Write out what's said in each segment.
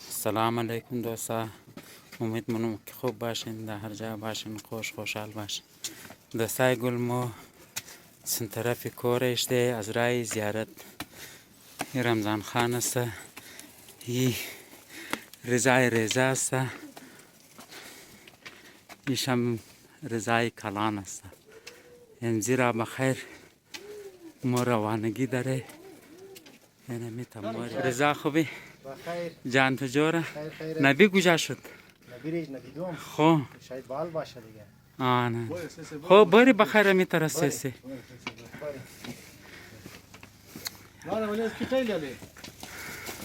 سلام علیکم دوستا. امید منم که خوب باشین، در هر جا باشین خوشحال باشین. دوستای گل ما سن طرف کورش ده از رای زیارت رمضان خان است. ای رضای رضا است، ایشم رضای کلان است. امزی را بخیر ما روانگی داره. یعنی میتونم رضا خوبی؟ بخیر. جان تو جوره؟ خیر. نبی کجا شد؟ نبی ندیدم. خو شاید بال باشه دیگه. آن خو بری بخیر می ترسیسی. نه ولی از کی خیلی علی.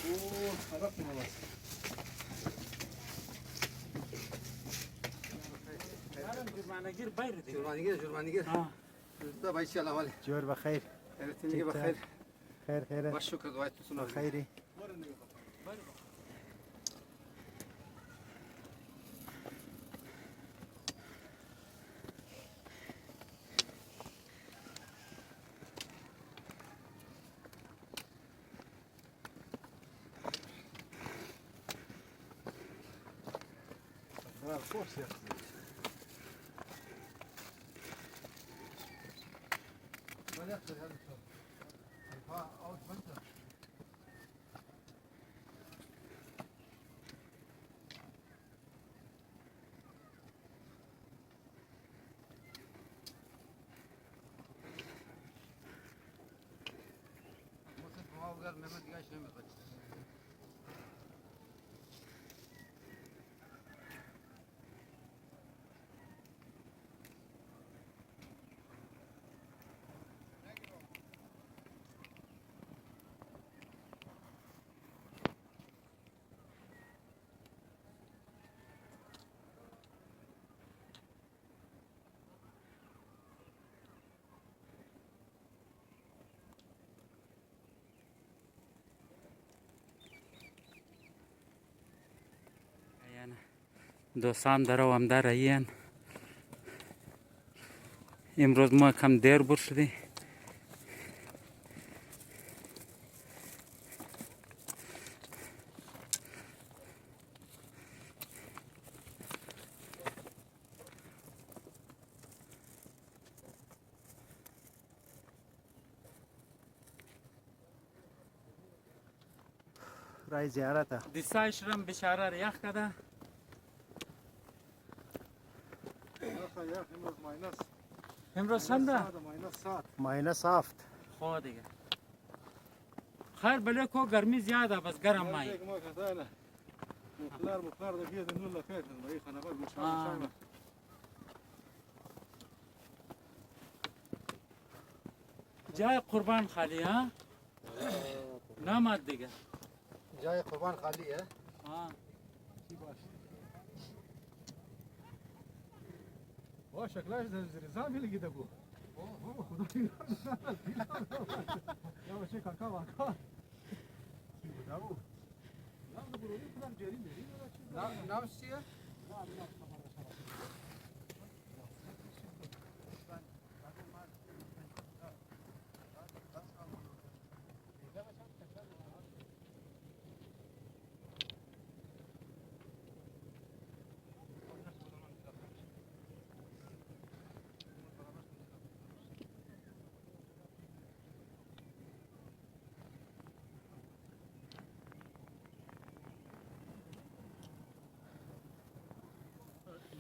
او خراب نماز. جرمانگیر دا بای چی الاول جور بخیر. خیرتونی بخیر خیر. با شکر دعای تو سنا خیری. دوستان در و در این امروز ما کم دیر بود شدی. رای زیارت. دیسایش رم بشاره ریخ کده. امروز چنده؟ ماینس 7. خو دیگه خیر بله کو گرمی زیاده بس گرم مایی. جای قربان خالی ها؟ نماد دیگه. جای قربان خالیه ها. وا شکلش رضا میلگی دگو. خدای یا چه کاکا واکا. نام چیه؟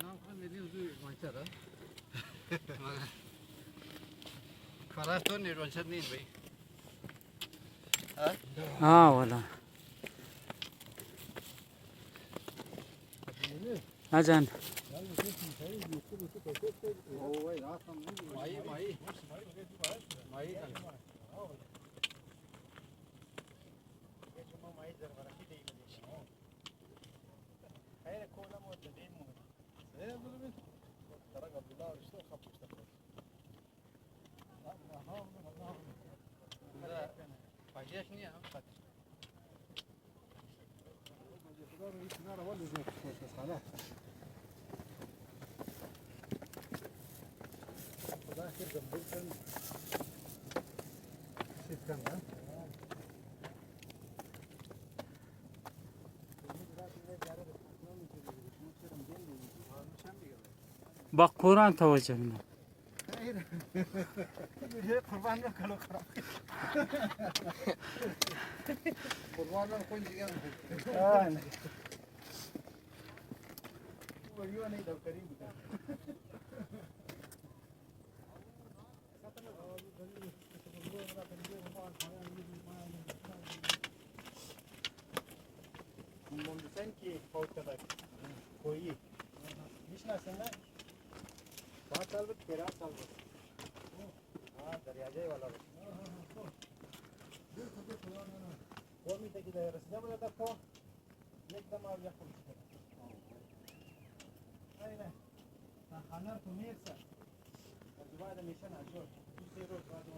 نام خود میدیم زوی وانچه دا کارش تو نیر وانچه نیر بی والا اجان اوه راست هم مایی فاجئش نیه هم فاجئ با قرآن توجه نه. قربان رو کلو خراب قربان رو کن دیگه مهندسان که فوت کرده کویی میشناسین نه؟ 5 سال بود 13 سال بود دریاجه والا بود वो मी त्याची रस्त्या मध्ये जातात तो एकदम आवडला खूप नाही नाही खाना तुम्ही एक सर अजूबाजूला मिशन आजो दुसरे रोज बाजू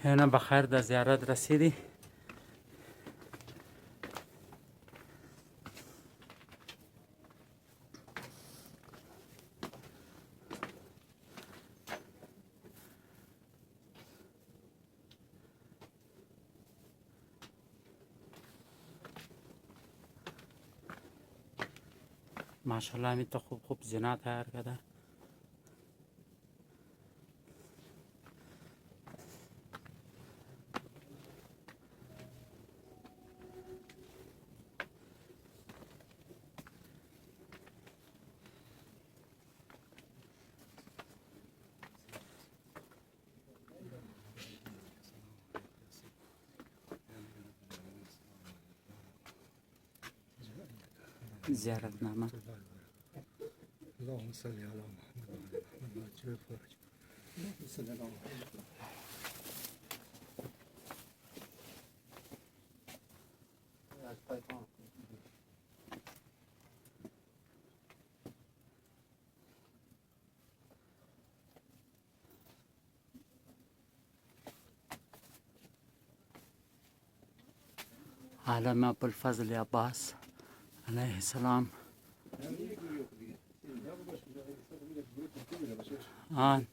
هنا بخیر در زیارت رسیدی. ماشاءالله می تو خوب خوب زنا تیار کرده. زیارتنامه. اللهم صل على محمد وعلى فرج صلى الله عليه وسلم علم ابو الفضل عباس عليه السلام. آن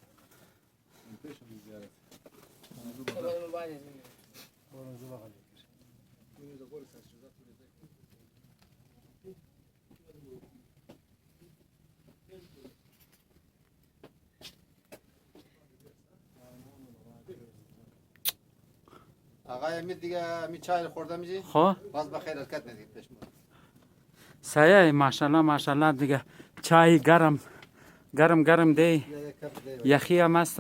آقای امید دیگه می چای خورده میشی؟ خب باز بخیر حرکت ندید پیش ما سایه ماشاءالله ماشاءالله دیگه چای گرم گرم گرم دی یخی هم است.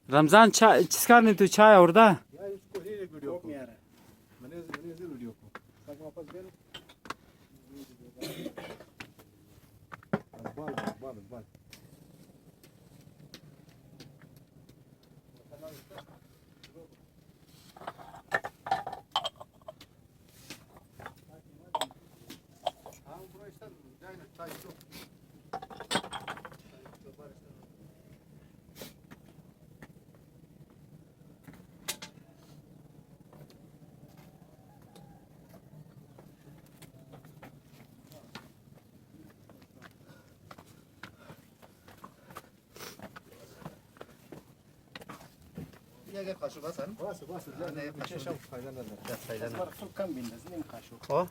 رمضان چای چیز کردی تو چای آورده؟ या इसको ही वीडियो को आ रहा है मैंने वीडियो को तक वापस गए बाल یه قاشق بس بس نه چشم فایده نداره فایده نداره خب کم بنداز نیم قاشق خب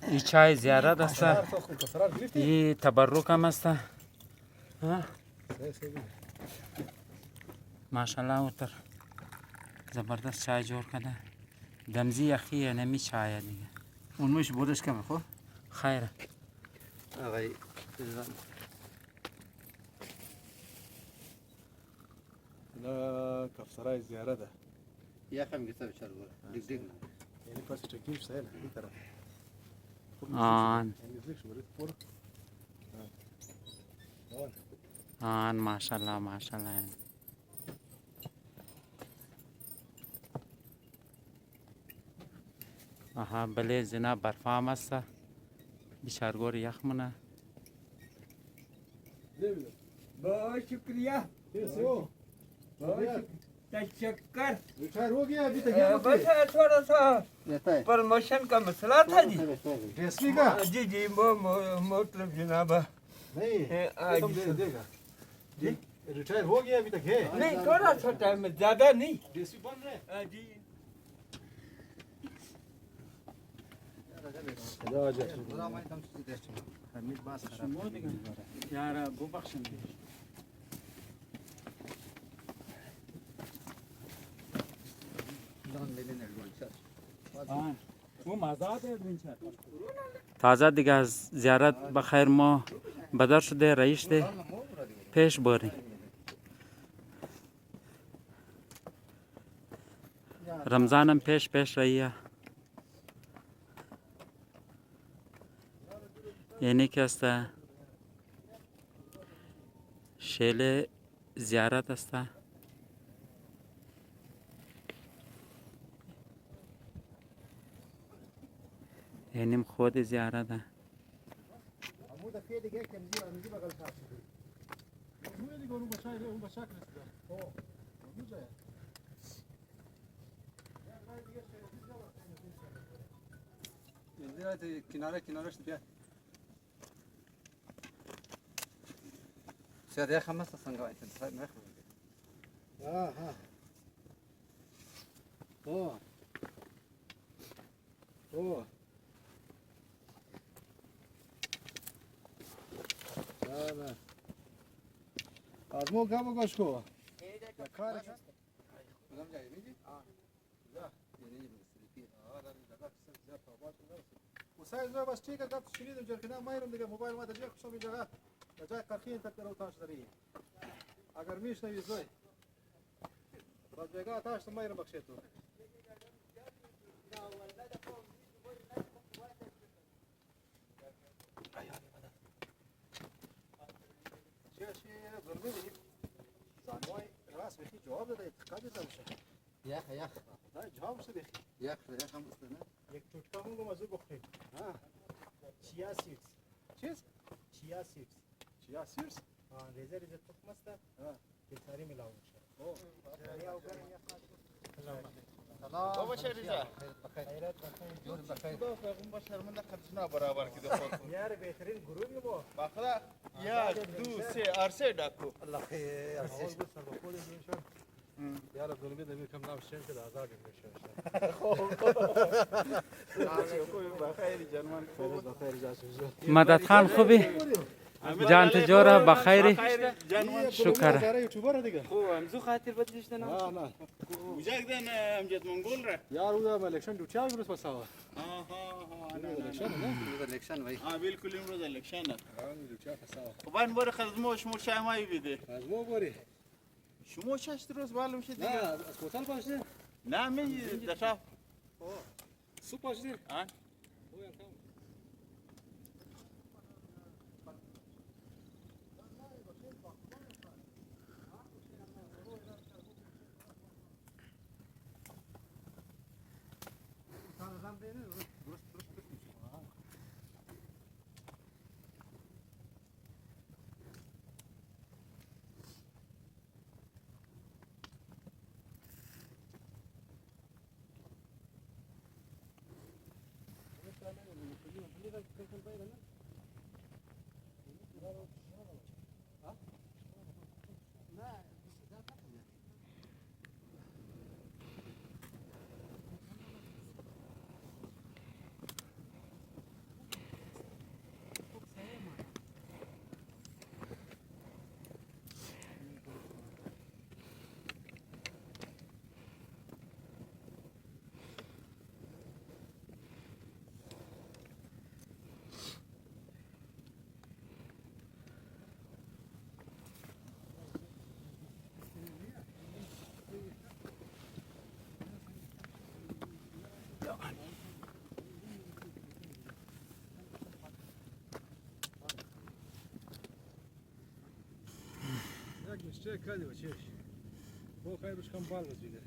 این چای زیارت است. تو خود کسرات گرفتی این تبرک هم است. ماشاءالله اوتر زبردست چای جور کرده. دمزی یخی نمی چای دیگه. اون میش بودش کمه خب خیره. آقای لا كفسراي زيارة ده یا کم گیسه بچار بود دیگ يعني كاس تشكيل سهل دي ترى آن يعني زيك شو بريت فور آن ماشاءالله ماشاءالله. آها بله زنا برفام است. بشارگور یخ منه. با شکریه चक्कर रिटायर हो गया अभी तक क्या बस है थोड़ा सा रहता है प्रमोशन का मसला था जी डीएसपी का जी जी मतलब जनाब नहीं आज तुम देगा जी रिटायर हो गया अभी तक है नहीं थोड़ा सा टाइम में ज्यादा नहीं डीएसपी बन रहे जी बुरा मैं तुम देश हमीद बास यार bu bak şimdi. Bu mazat edinçer. تازه دیگه از زیارت بخیر ما بدر شده رئیس ده پیش باری رمضانم پیش رهیه یعنی که است شیل زیارت است یعنی خود زیارت ہے عمود في دقيقه كم نجيب اقل شاشه مو اللي يقولوا مشاكل هم مشاكل اوه مو جاي किनारे किनारे से दिया سيادة يا خمسة صنقاء انت ما يخرج ها اوه اوه لا ازمو كم قشكو يا كارك مدام جاي بيجي لا يعني بالسليبي هذا اللي لقاك زيادة طابات وسايز بس تشيك قد تشيل الجركنا ما يرم دقه موبايل ما تجيك شو من جگہ جای قرخين تكرو تاش دري اگر ميش نوي زوي بعد جگہ تاش ما يرم بخشيتو شيء ضربه دي زانوي راس بخي جواب ده قاعد تمشي يا اخي لا جواب شو بخي يا خمسة سنة एक टुटका मुंगो मजू बखरे हां चिया सीड्स चिया सीड्स हां रेजर इज तो मस्त हां ये सारी मिलाओ ओ या उगर या سلام بابا چه ریزه؟ خیرات بخیر خدا پیغمبر بشر من خدشنا برابر کده خود यार बेहतरीन गुरु ये वो بخدا یک دو سه ارسه ڈاکو الله خير اول بس بقول ان شاء يا رب قلبي ده كم نام شين كده ازاد ان شاء کوی بخیر جنمان الله بخير جاسوس مدد خان خوبی جان تجارة بخیری جنمان شکر یوتیوبر دیگه هو امزو خاطر بدلش نه نه وجاک دن امجد منگول را यार वो इलेक्शन ड्यूटी درست بساوا ها ها इलेक्शन है هذا الإكشن وي ها بالکل امروز الکشن ड्यूटी بساوا وبان بار خدمو شمول شای مایی بیده از مو بری شما چش روز بالم شد نه دیگه از کوتال باشه نه می دشاف سوپ باشه ها Jeszcze kali uçuyor. Bu kaymış kan bal vaziyde.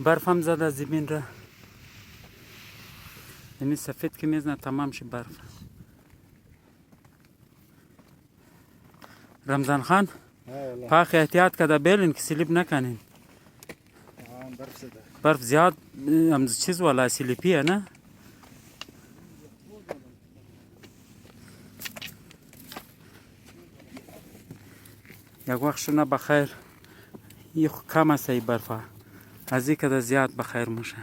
برف هم زده از زمین را یعنی سفید که میزنه تمام شی برف رمضان خان والله پاخ احتیاط کده بیلین که سلیپ نکنین برف زده. برف زیاد هم چیز والا سلیپیه نه یک وقت شونه بخیر یه خو کم است ای برفه از این کده زیاد بخیر میشه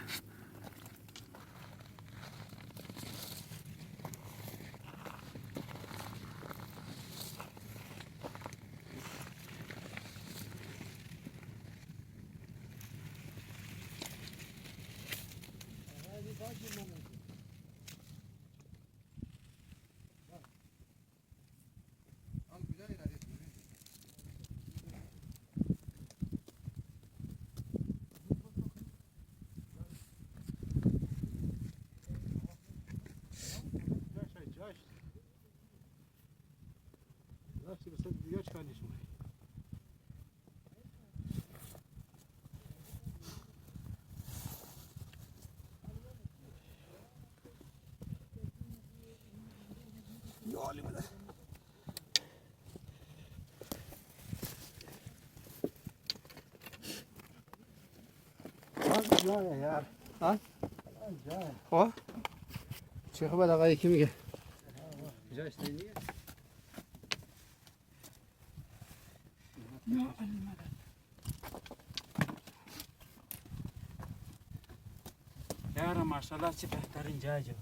Zawsze by sobie wieczka nie szło. جای یار ها؟ جای خب چه خبر آقا یکی میگه جایش نیه یاره ماشاءالله چه بهترین جای جو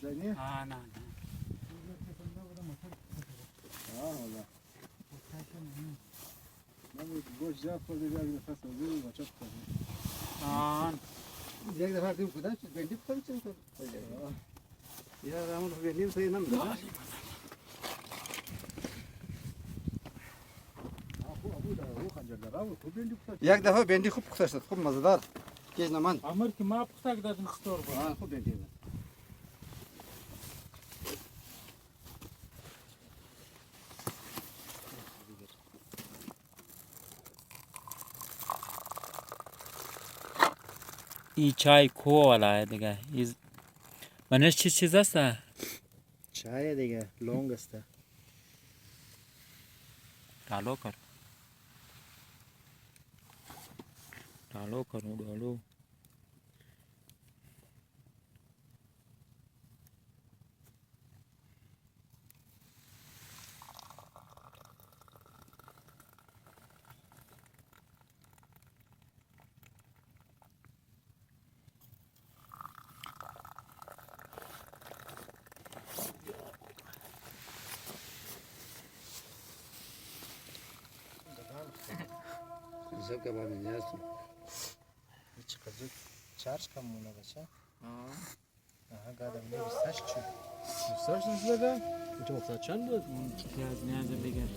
جای نیه نه نه والله من گوش جا خود دیگه نفس وزیر و چپ کنم یک دفعه دیم کدام چیز بندی بکنم چیز کنم یا رامون رو بندیم سوی نمیده یک دفعه بندی خوب پخته شد خوب مزه‌دار چیز نمان امر که ما پختک دادم ستور بود خوب بندی این چای کو والا ہے دیگه منش چیز است چای دیگه لونگ است डालो कर डालो करो डालो زب کباب نیاز hiç kızı çarş kamuna geçe aha gadam ne saç çu saç nasıl da çok saçan da پیاز نیاز بگر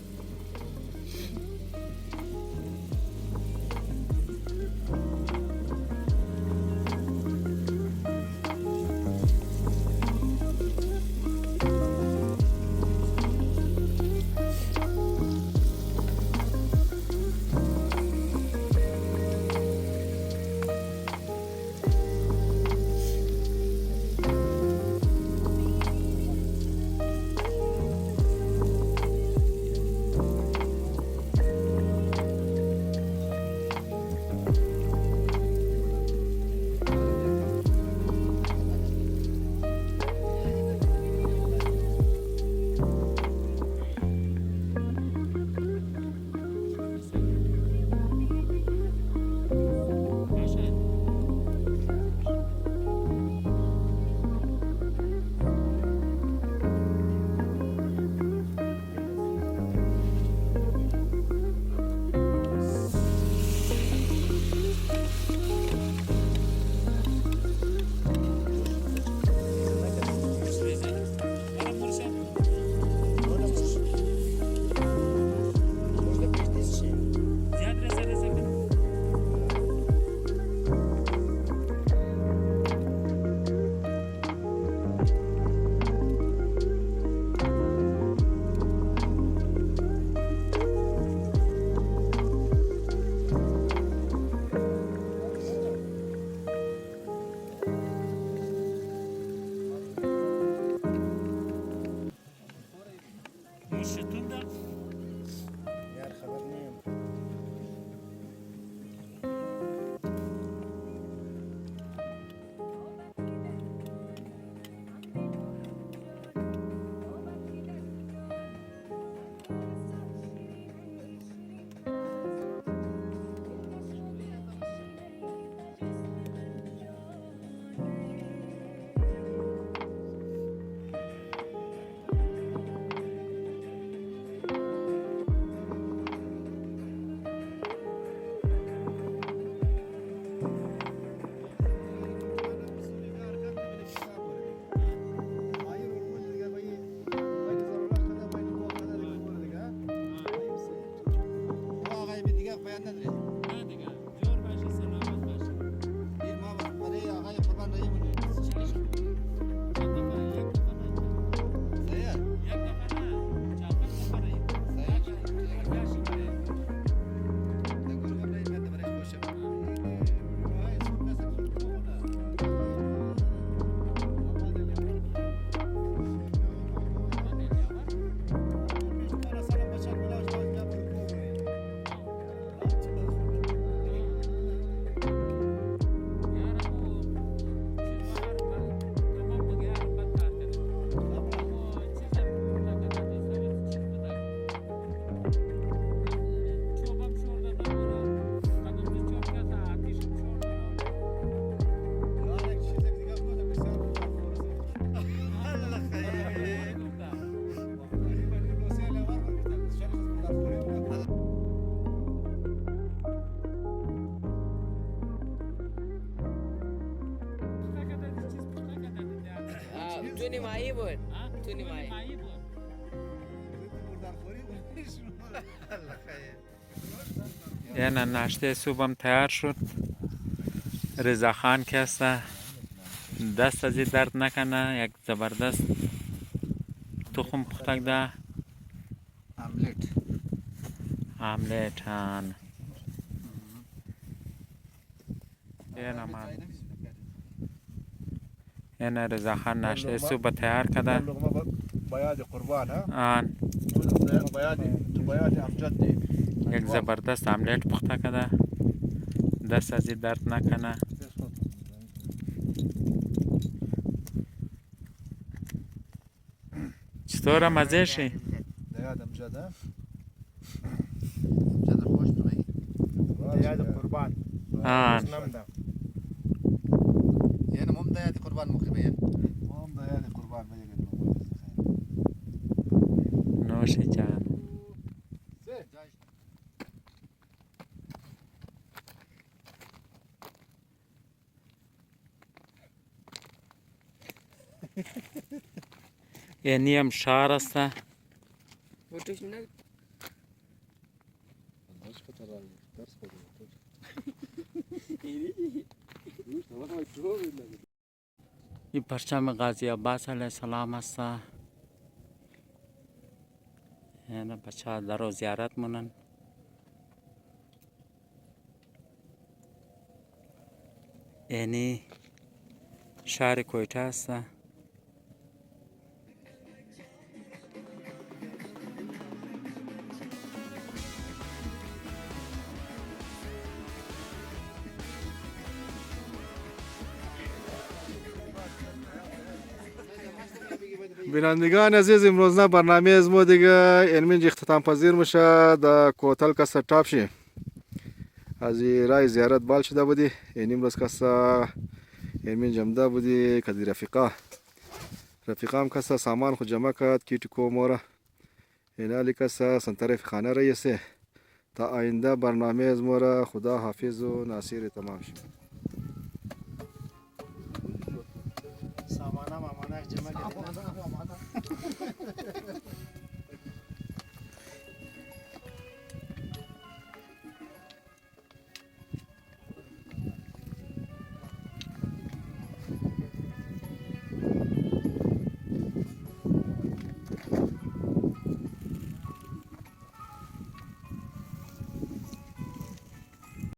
ماهی بود تونی ماهی یعنی ناشته صبحم تیار شد. رضا خان که است دست ازی درد نکنه، یک زبردست تخم پختک ده آملیت هان. یعنی رضا خان ناشته صبح تیار کرده. لقمه بیاد قربان ها آن بیاد امجد دی یک زبردست آملیت پخته کرده، دست ازی درد نکنه. چطور مزه شی؟ بیاد امجد ها یاد قربان آن یعنی مم ده یاد قربان مخبیه مام بیاد قربان بیاد نوشی جان. یعنی هم شار است. بوتوش نه این پرچم غازی عباس علیه السلام است. یعنی بچه ها در زیارت مونن. یعنی شهر کویته است. بینندگان عزیز، امروز برنامه از ما دیگه اینجا اختتام پذیر میشه. در کوتل کسا تاپ شی از رای زیارت بال شده بودی. این امروز کسا این جمده بودی کدی رفیقا هم کسا سامان خود جمع کرد کیت کو مورا این حالی کسا سنترف خانه رئیسه. تا آینده برنامه از ما را خدا حافظ و ناصر تمام شد. سامانه مامانه جمع کرد.